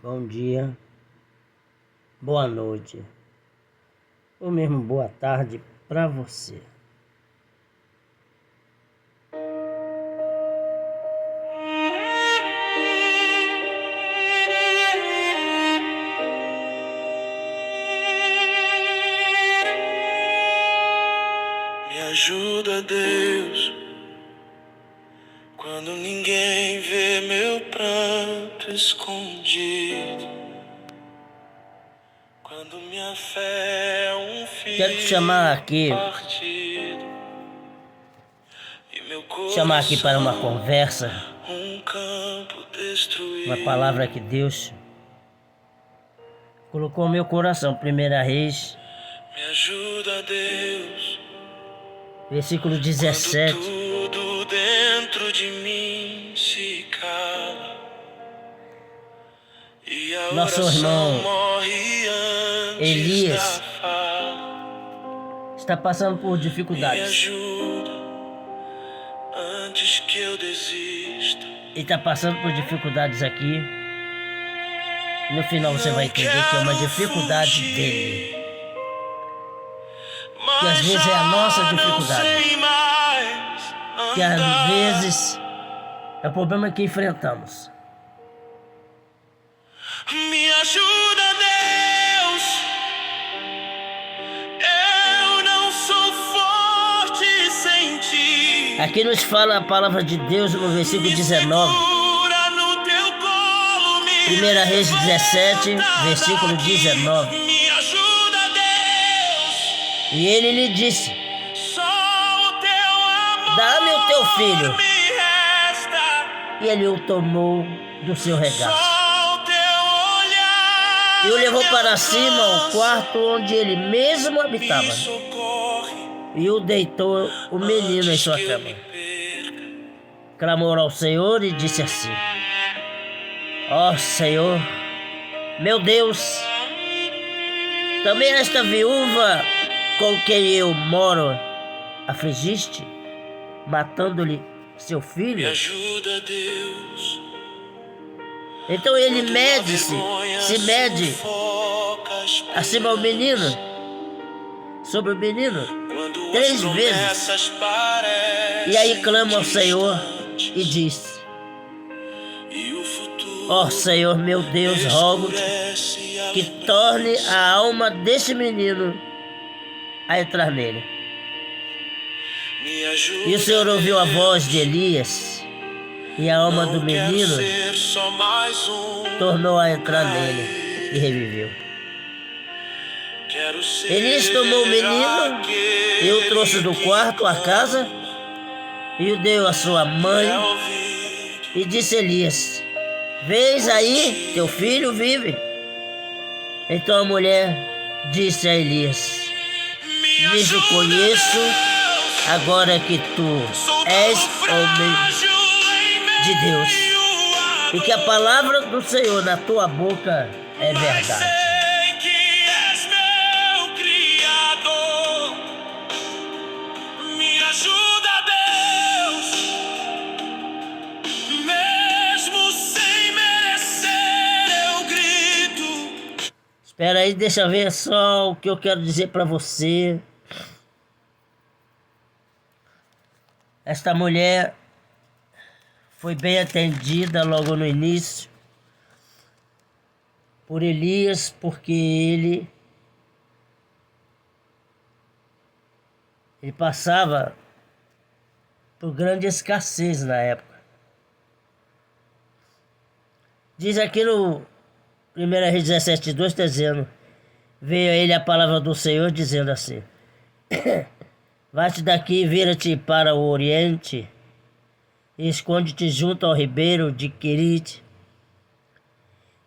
bom dia, boa noite, ou mesmo boa tarde para você. Me ajuda, Deus, quando ninguém vê meu pranto escondido, quando minha fé é um filho Quero te chamar aqui, partido, e meu chamar aqui para uma coração conversa, um campo destruído. uma palavra que Deus colocou no meu coração. 1 Reis, Me ajuda, Deus, versículo 17. quando tudo dentro de mim se cala e a Nosso oração irmão morre antes Elias da fala. está passando por Me dificuldades. ajuda antes que eu desista. Ele está passando por dificuldades aqui. No final você vai entender que é uma dificuldade dele. Que às vezes é a nossa dificuldade. Que às vezes é o problema que enfrentamos. Me ajuda, Deus. Eu não sou forte sem ti. Aqui nos fala a palavra de Deus no versículo 19. 1 Reis 17, versículo 19. Me ajuda, Deus. E ele lhe disse: Só o teu amor dá-me o teu filho. me resta. E ele o tomou do seu regaço Só o teu olhar e o levou me para cima ao alcança. quarto onde ele mesmo habitava. Me socorre E o deitou o menino em sua antes que eu cama. me perca. Clamou ao Senhor e disse assim: ó Senhor, meu Deus, também esta viúva com quem eu moro afligiste, matando-lhe seu Me filho? ajuda, Deus. Então ele Quando a mede-se, vergonha se mede sufoca as acima ao menino, perdas. sobre o menino, Quando 3 as vezes. promessas parecem E aí clama ao Senhor distantes e diz: e o futuro ó Senhor, meu Deus, rogo escurece a que lembrança. torne a alma deste menino a entrar nele. Me ajuda, E o Senhor ouviu a Deus. voz de Elias, e a alma do Não quero menino ser só mais um. tornou a entrar nele e reviveu. Quero ser Elias tomou o menino e o trouxe do quarto à casa e o deu à sua mãe e disse a Elias: vês aí, teu filho vive. Então a mulher disse a Elias: nisso conheço agora que tu és homem de Deus e que a palavra do Senhor na tua boca é verdade. Sei que és meu Criador. Me ajuda, Deus. Mesmo sem merecer, eu grito. Espera aí, deixa eu ver só o que eu quero dizer para você. Esta mulher foi bem atendida logo no início por Elias, porque ele passava por grande escassez na época. Diz aqui no 1 Reis 17:2, está dizendo: veio a ele a palavra do Senhor dizendo assim: vai-te daqui e vira-te para o oriente e esconde-te junto ao ribeiro de Querite,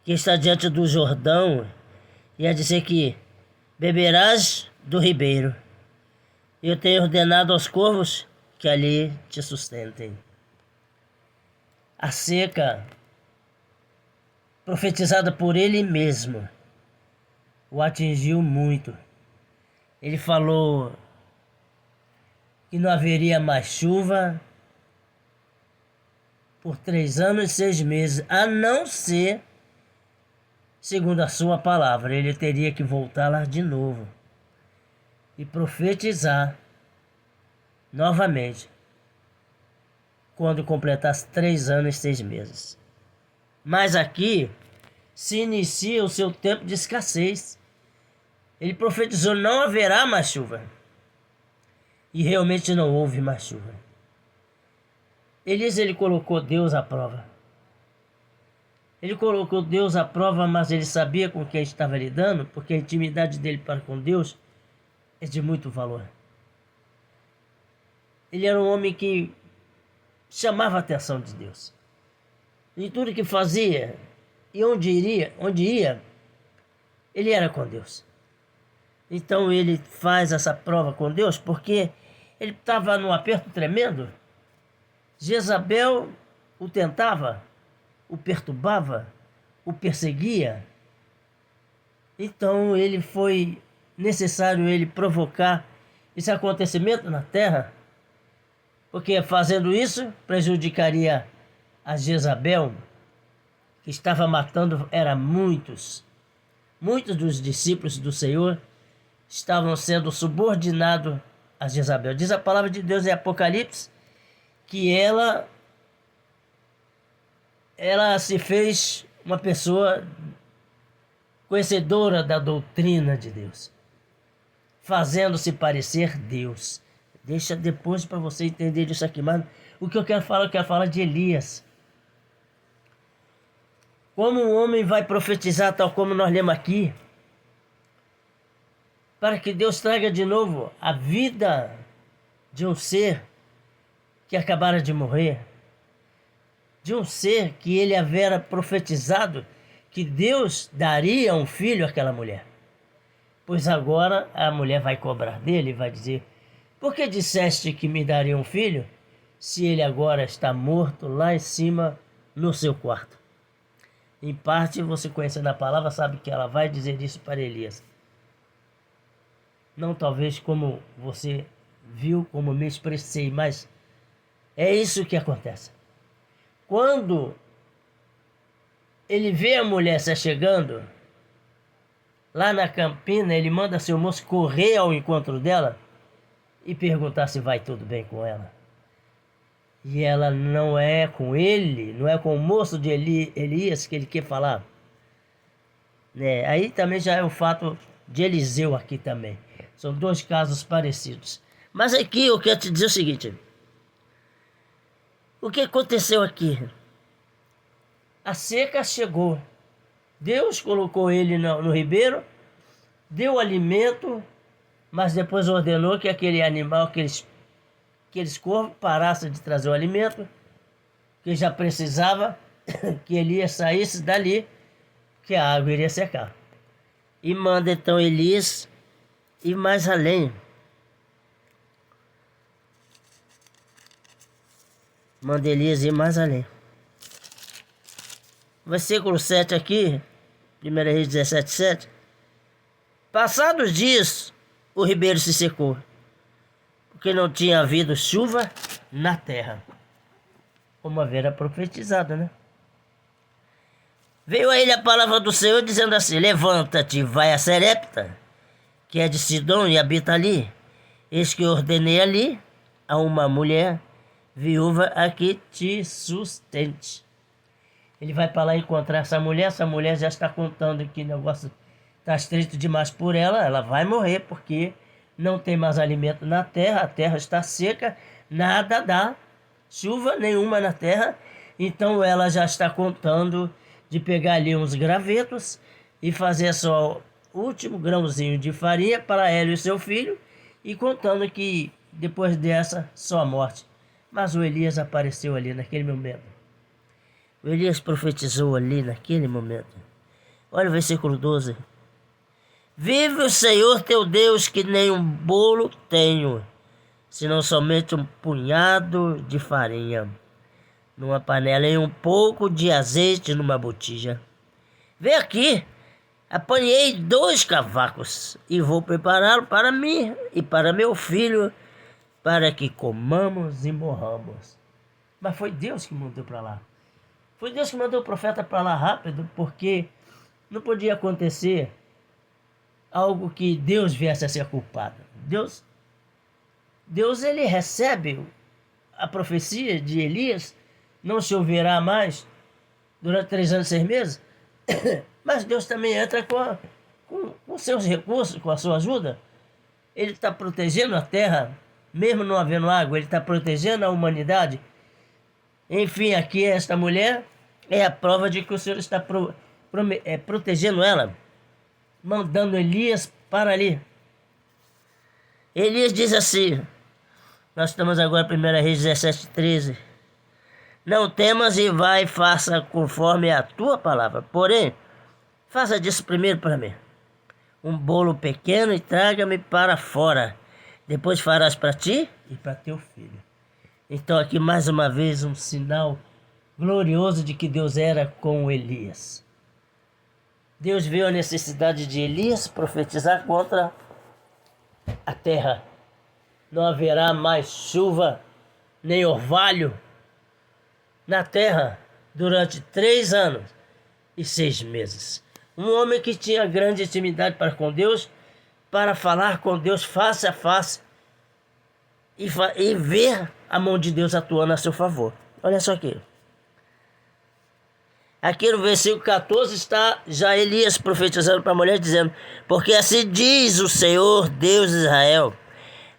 que está diante do Jordão, e a dizer que beberás do ribeiro. Eu tenho ordenado aos corvos que ali te sustentem. A seca, profetizada por ele mesmo, o atingiu muito. Ele falou que não haveria mais chuva por 3 anos e 6 meses, a não ser segundo a sua palavra. Ele teria que voltar lá de novo e profetizar novamente quando completasse 3 anos e 6 meses. Mas aqui se inicia o seu tempo de escassez. Ele profetizou: não haverá mais chuva. E realmente não houve mais chuva. Elias, ele colocou Deus à prova. Ele colocou Deus à prova, mas ele sabia com quem estava lidando, porque a intimidade dele para com Deus é de muito valor. Ele era um homem que chamava a atenção de Deus. Em tudo que fazia e onde ia, ele era com Deus. Então ele faz essa prova com Deus porque ele estava num aperto tremendo. Jezabel o tentava, o perturbava, o perseguia. Então foi necessário ele provocar esse acontecimento na terra, porque fazendo isso prejudicaria a Jezabel, que estava matando, muitos dos discípulos do Senhor estavam sendo subordinados a Jezabel. Diz a palavra de Deus em Apocalipse que ela se fez uma pessoa conhecedora da doutrina de Deus, fazendo-se parecer Deus. Deixa depois para você entender isso aqui, mas o que eu quero falar de Elias. Como um homem vai profetizar, tal como nós lemos aqui, para que Deus traga de novo a vida de um ser que acabara de morrer, de um ser que ele havia profetizado que Deus daria um filho àquela mulher. Pois agora a mulher vai cobrar dele e vai dizer: por que disseste que me daria um filho, se ele agora está morto lá em cima no seu quarto? Em parte, você conhecendo a palavra, sabe que ela vai dizer isso para Elias. Não talvez como você viu, como me expressei, mas é isso que acontece. Quando ele vê a mulher se chegando lá na campina, ele manda seu moço correr ao encontro dela e perguntar se vai tudo bem com ela. E ela não é com ele, não é com o moço de Elias que ele quer falar. Aí também já é o fato de Eliseu aqui também. São 2 casos parecidos. Mas aqui eu quero te dizer o seguinte: o que aconteceu aqui? A seca chegou. Deus colocou ele no ribeiro, deu alimento, mas depois ordenou que aquele animal, aqueles corvos parassem de trazer o alimento, que já precisava que Elias saísse dali, que a água iria secar. E manda então Elias ir mais além. Manda Elias ir mais além. Versículo 7 aqui, 1 Reis 17:7. Passados dias, o ribeiro se secou, porque não tinha havido chuva na terra, como havia profetizado, né? Veio a ele a palavra do Senhor dizendo assim: levanta-te, vai a Serepta, que é de Sidom, e habita ali. Eis que ordenei ali a uma mulher viúva a que te sustente. Ele vai para lá encontrar essa mulher já está contando que o negócio está estreito demais por ela, ela vai morrer porque não tem mais alimento na terra, a terra está seca, nada dá, chuva nenhuma na terra, então ela já está contando de pegar ali uns gravetos e fazer só o último grãozinho de farinha para ela e seu filho, e contando que depois dessa só a morte. Mas o Elias apareceu ali naquele momento. O Elias profetizou ali naquele momento. Olha o versículo 12. Vive o Senhor teu Deus, que nem um bolo tenho, senão somente um punhado de farinha numa panela e um pouco de azeite numa botija. Vem aqui, apanhei 2 cavacos e vou prepará-lo para mim e para meu filho, para que comamos e morramos. Mas foi Deus que mandou para lá. Foi Deus que mandou o profeta para lá rápido, porque Não podia acontecer algo que Deus viesse a ser culpado. Deus ele recebe a profecia de Elias, não choverá mais durante 3 anos e 6 meses, mas Deus também entra com seus recursos, com a sua ajuda. Ele está protegendo a terra, mesmo não havendo água, ele está protegendo a humanidade. Enfim, aqui esta mulher é a prova de que o Senhor está protegendo ela, mandando Elias para ali. Elias diz assim, nós estamos agora em 1 Reis 17:13. Não temas e vai e faça conforme a tua palavra. Porém, faça disso primeiro para mim um bolo pequeno e traga-me para fora. Depois farás para ti e para teu filho. Então aqui mais uma vez um sinal glorioso de que Deus era com Elias. Deus viu a necessidade de Elias profetizar contra a terra. Não haverá mais chuva nem orvalho na terra durante 3 anos e 6 meses. Um homem que tinha grande intimidade para com Deus, para falar com Deus face a face e ver a mão de Deus atuando a seu favor. Olha só aqui. Aqui no versículo 14 está já Elias profetizando para a mulher, dizendo: porque assim diz o Senhor, Deus de Israel,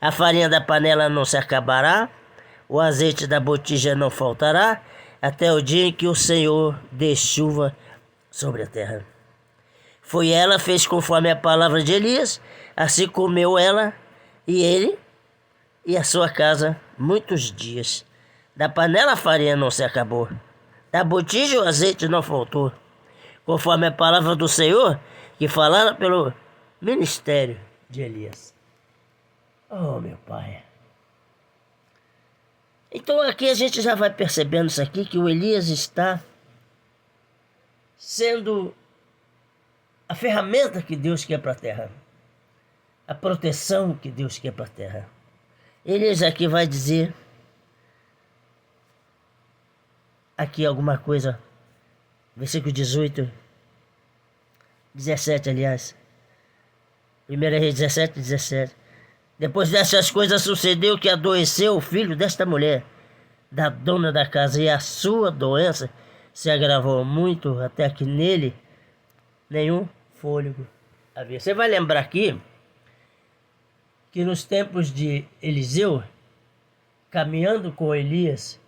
a farinha da panela não se acabará, o azeite da botija não faltará, até o dia em que o Senhor dê chuva sobre a terra. Foi ela, fez conforme a palavra de Elias, assim comeu ela e ele e a sua casa muitos dias. Da panela a farinha não se acabou, da botija o azeite não faltou, conforme a palavra do Senhor que falara pelo ministério de Elias. Oh, meu Pai. Então aqui a gente já vai percebendo isso aqui, que o Elias está sendo a ferramenta que Deus quer para a terra, a proteção que Deus quer para a terra. Elias aqui vai dizer aqui alguma coisa, versículo 18, 17 aliás, 1 Reis 17:17. Depois dessas coisas sucedeu que adoeceu o filho desta mulher, da dona da casa, e a sua doença se agravou muito, até que nele nenhum fôlego havia. Você vai lembrar aqui que nos tempos de Eliseu, caminhando com Elias,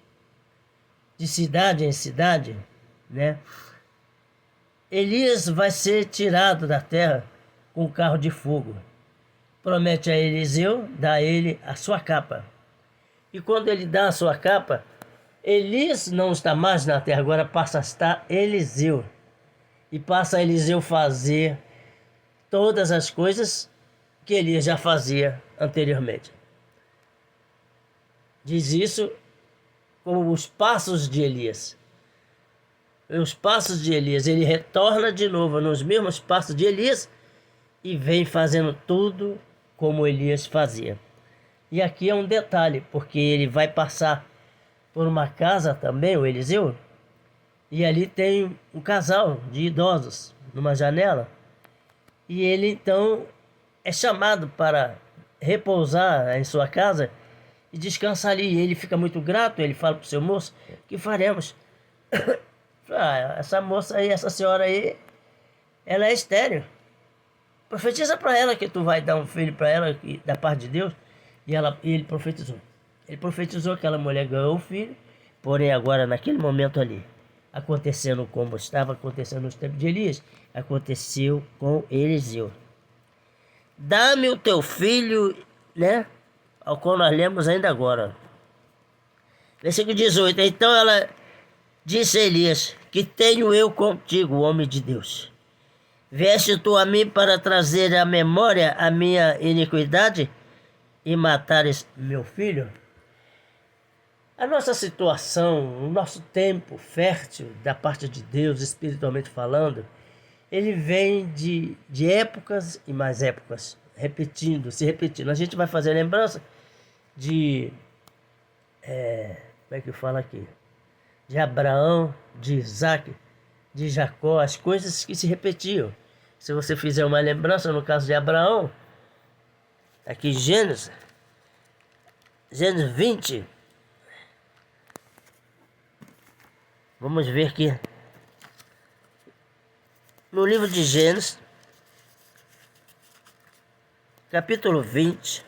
de cidade em cidade, né? Elias vai ser tirado da terra com um carro de fogo. Promete a Eliseu dar a ele a sua capa. E quando ele dá a sua capa, Elias não está mais na terra, agora passa a estar Eliseu. E passa a Eliseu fazer todas as coisas que Elias já fazia anteriormente. Diz isso como os passos de Elias. Os passos de Elias, ele retorna de novo nos mesmos passos de Elias e vem fazendo tudo como Elias fazia. E aqui é um detalhe, porque ele vai passar por uma casa também, o Eliseu, e ali tem um casal de idosos numa janela, e ele então é chamado para repousar em sua casa e descansar ali. E ele fica muito grato, ele fala para o seu moço: o que faremos? Essa moça aí, essa senhora aí, ela é estéril. Profetiza para ela que tu vai dar um filho para ela da parte de Deus. E ele profetizou. Ele profetizou que aquela mulher ganhou o filho, porém agora naquele momento ali, acontecendo como estava acontecendo nos tempos de Elias, aconteceu com Eliseu. Dá-me o teu filho, né? Ao qual nós lemos ainda agora. Versículo 18. Então ela disse a Elias: que tenho eu contigo, homem de Deus? Vieste tu a mim para trazer à memória a minha iniquidade e matares meu filho? A nossa situação, o nosso tempo fértil da parte de Deus, espiritualmente falando, ele vem de épocas e mais épocas, se repetindo. A gente vai fazer lembrança de, como é que fala aqui? De Abraão, de Isaac, de Jacó, as coisas que se repetiam. Se você fizer uma lembrança no caso de Abraão, aqui Gênesis 20, vamos ver aqui, no livro de Gênesis, capítulo 20,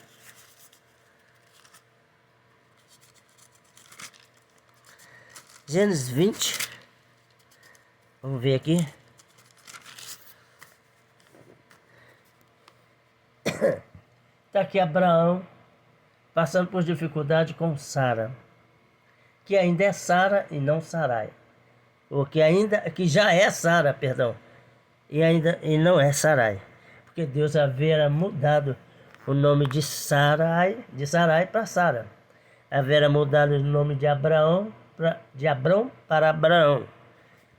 Gênesis 20, vamos ver aqui. Está aqui Abraão passando por dificuldade com Sara, que ainda é Sara e não Sarai, ou que já é Sara, perdão, e não é Sarai, porque Deus havia mudado o nome de Sarai para Sara, havia mudado o nome de Abrão para Abraão.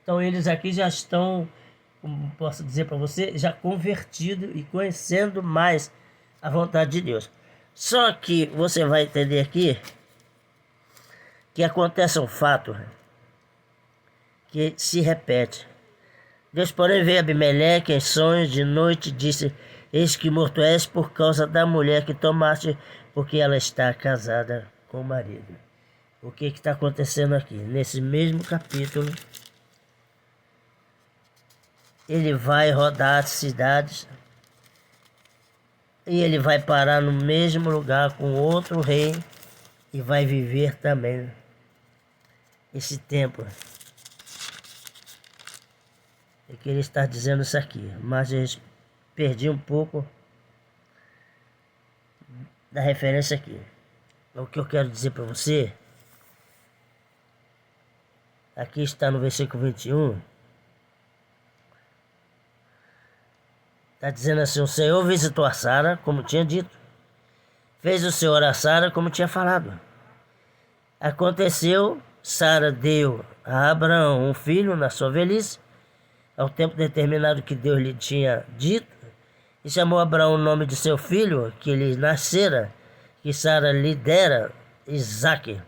Então eles aqui já estão, como posso dizer para você, já convertidos e conhecendo mais a vontade de Deus. Só que você vai entender aqui que acontece um fato que se repete. Deus, porém, veio a Abimeleque em sonhos de noite e disse: eis que morto és por causa da mulher que tomaste, porque ela está casada com o marido. O que está acontecendo aqui? Nesse mesmo capítulo, ele vai rodar as cidades e ele vai parar no mesmo lugar com outro rei e vai viver também esse tempo. Eu queria estar dizendo isso aqui, mas eu perdi um pouco da referência aqui. O que eu quero dizer para você, aqui está no versículo 21, está dizendo assim: o Senhor visitou a Sara, como tinha dito, fez o Senhor a Sara, como tinha falado. Aconteceu, Sara deu a Abraão um filho na sua velhice, ao tempo determinado que Deus lhe tinha dito, e chamou Abraão o nome de seu filho, que lhe nascera, que Sara lhe dera, Isaque.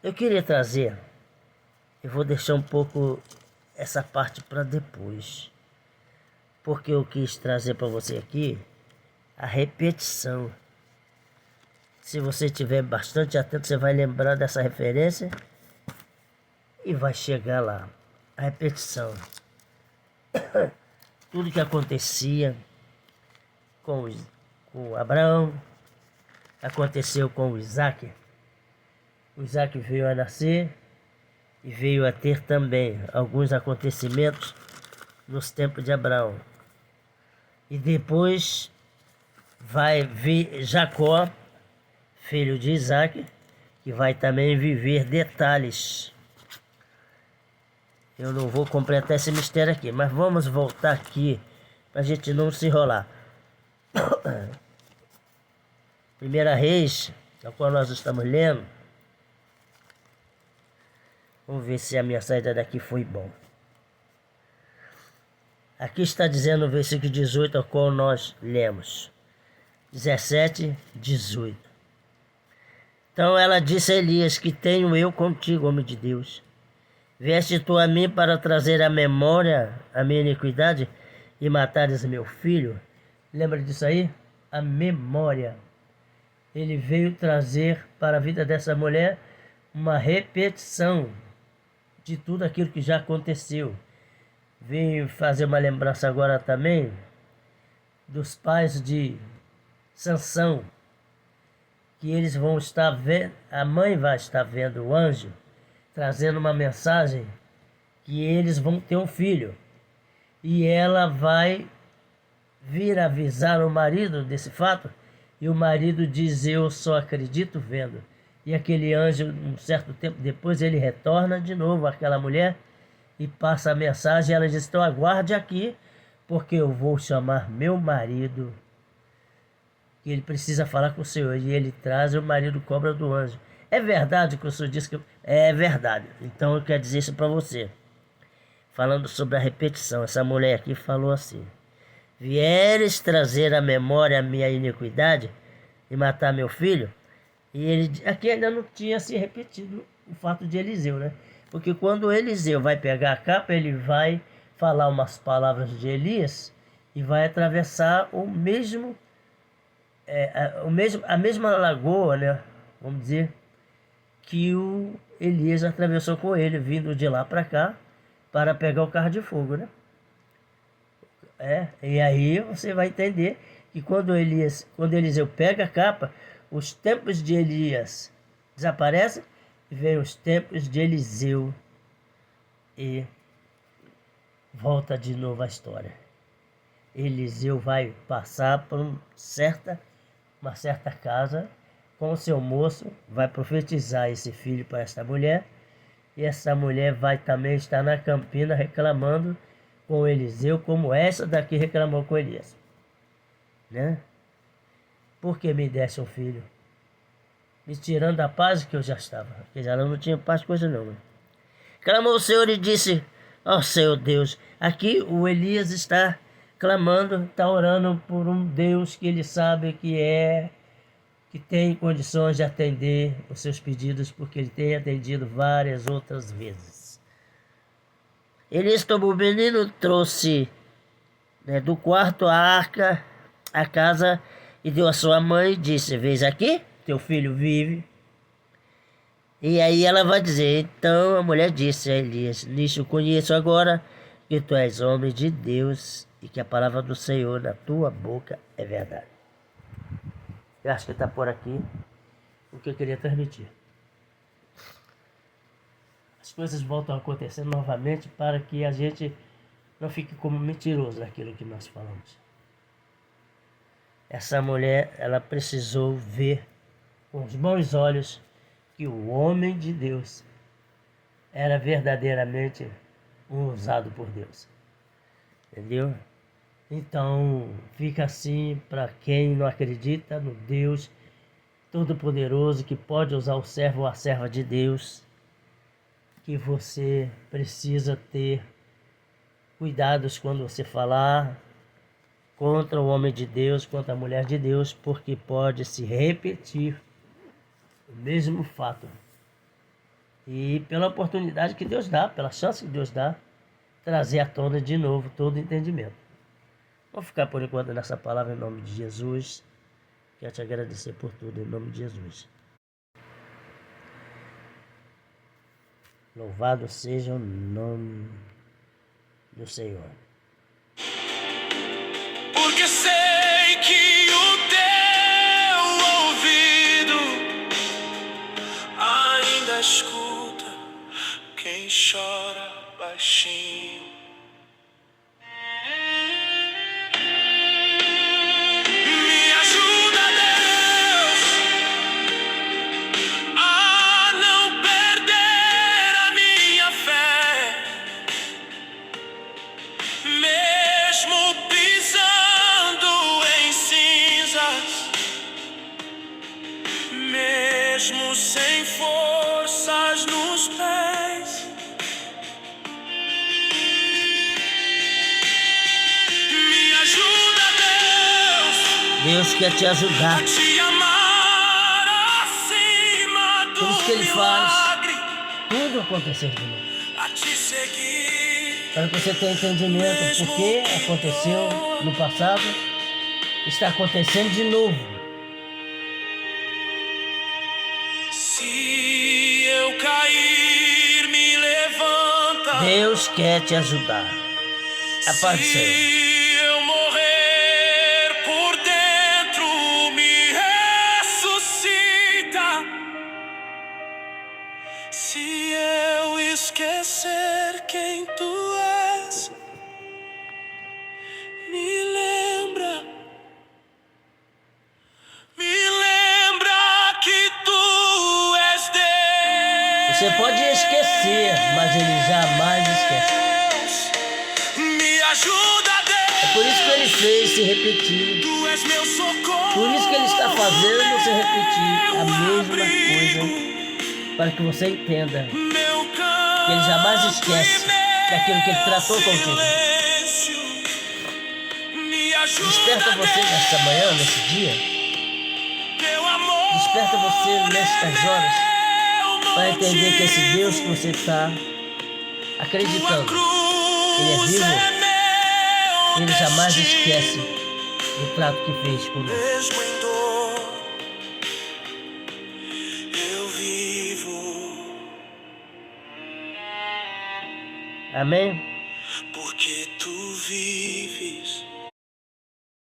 Eu queria trazer, eu vou deixar um pouco essa parte para depois, porque eu quis trazer para você aqui a repetição. Se você estiver bastante atento, você vai lembrar dessa referência e vai chegar lá. A repetição. Tudo que acontecia com Abraão, aconteceu com o Isaque. O Isaque veio a nascer e veio a ter também alguns acontecimentos nos tempos de Abraão. E depois vai vir Jacó, filho de Isaque, que vai também viver detalhes. Eu não vou completar esse mistério aqui, mas vamos voltar aqui para a gente não se enrolar. Primeira Reis, a qual nós estamos lendo. Vamos ver se a minha saída daqui foi bom. Aqui está dizendo no versículo 18, ao qual nós lemos. 17, 18. Então ela disse a Elias: que tenho eu contigo, homem de Deus? Vieste tu a mim para trazer à memória a minha iniquidade e matares meu filho? Lembra disso aí? A memória. Ele veio trazer para a vida dessa mulher uma repetição de tudo aquilo que já aconteceu. Veio fazer uma lembrança agora também dos pais de Sansão, que eles vão estar vendo, a mãe vai estar vendo o anjo trazendo uma mensagem que eles vão ter um filho, e ela vai vir avisar o marido desse fato, e o marido diz: eu só acredito vendo. E aquele anjo, um certo tempo depois, ele retorna de novo àquela mulher e passa a mensagem. Ela diz: então aguarde aqui, porque eu vou chamar meu marido, que ele precisa falar com o Senhor. E ele traz, e o marido cobra do anjo. É verdade que o Senhor disse que... É verdade. Então eu quero dizer isso para você. Falando sobre a repetição, essa mulher aqui falou assim: vieres trazer à memória a minha iniquidade e matar meu filho? E ele aqui ainda não tinha se repetido o fato de Eliseu, né? Porque quando Eliseu vai pegar a capa, ele vai falar umas palavras de Elias e vai atravessar a mesma lagoa, né? Vamos dizer, que o Elias atravessou com ele, vindo de lá para cá, para pegar o carro de fogo, né? E aí você vai entender que quando Eliseu pega a capa, os tempos de Elias desaparecem e vem os tempos de Eliseu e volta de novo a história. Eliseu vai passar por uma certa casa com o seu moço, vai profetizar esse filho para esta mulher, e essa mulher vai também estar na campina reclamando com Eliseu, como essa daqui reclamou com Elias, né? Por que me desse um filho? Me tirando a paz que eu já estava. Porque ela não tinha paz, coisa não, né? Clamou o Senhor e disse: ó Senhor Deus, aqui o Elias está clamando, está orando por um Deus que ele sabe que tem condições de atender os seus pedidos, porque ele tem atendido várias outras vezes. Elias tomou o menino, trouxe, né, do quarto a arca, a casa, e deu a sua mãe e disse: vês aqui, teu filho vive. E aí ela vai dizer: então a mulher disse a Elias: nisso conheço agora que tu és homem de Deus e que a palavra do Senhor na tua boca é verdade. Eu acho que está por aqui o que eu queria transmitir. As coisas voltam a acontecer novamente para que a gente não fique como mentiroso naquilo que nós falamos. Essa mulher, ela precisou ver com os bons olhos que o homem de Deus era verdadeiramente um usado por Deus. Entendeu? Então, fica assim para quem não acredita no Deus Todo-Poderoso que pode usar o servo ou a serva de Deus, que você precisa ter cuidados quando você falar contra o homem de Deus, contra a mulher de Deus, porque pode se repetir o mesmo fato. E pela oportunidade que Deus dá, pela chance que Deus dá, trazer à tona de novo todo o entendimento. Vou ficar por enquanto nessa palavra em nome de Jesus. Quero te agradecer por tudo em nome de Jesus. Louvado seja o nome do Senhor. Porque sei que o teu ouvido ainda escuta quem chora baixinho. Me ajuda, Deus, a não perder a minha fé, mesmo pisando em cinzas, mesmo sem forças nos pés. Me ajuda, Deus, Deus quer te ajudar. a te amar acima do Por isso que Ele faz milagre, tudo acontecer de novo. a te seguir. Para que você tenha entendimento por que aconteceu no passado, está acontecendo de novo. Se eu cair, me levanta. Deus quer te ajudar. A paz do Senhor. Se eu morrer por dentro, me ressuscita. Se eu esquecer quem tu és, me lembra que tu és Deus. Você pode esquecer, mas Ele jamais esquece. Me ajuda, Deus. É por isso que Ele fez se repetir. Tu és meu socorro. Por isso que Ele está fazendo você repetir a mesma coisa, para que você entenda que Ele jamais esquece daquilo que Ele tratou contigo. Desperta você nesta manhã, nesse dia. Desperta você nestas horas Para entender que esse Deus que você está acreditando, Ele é vivo, Ele jamais esquece do trato que fez conosco. Mesmo em dor, eu vivo, Amém? porque tu vives.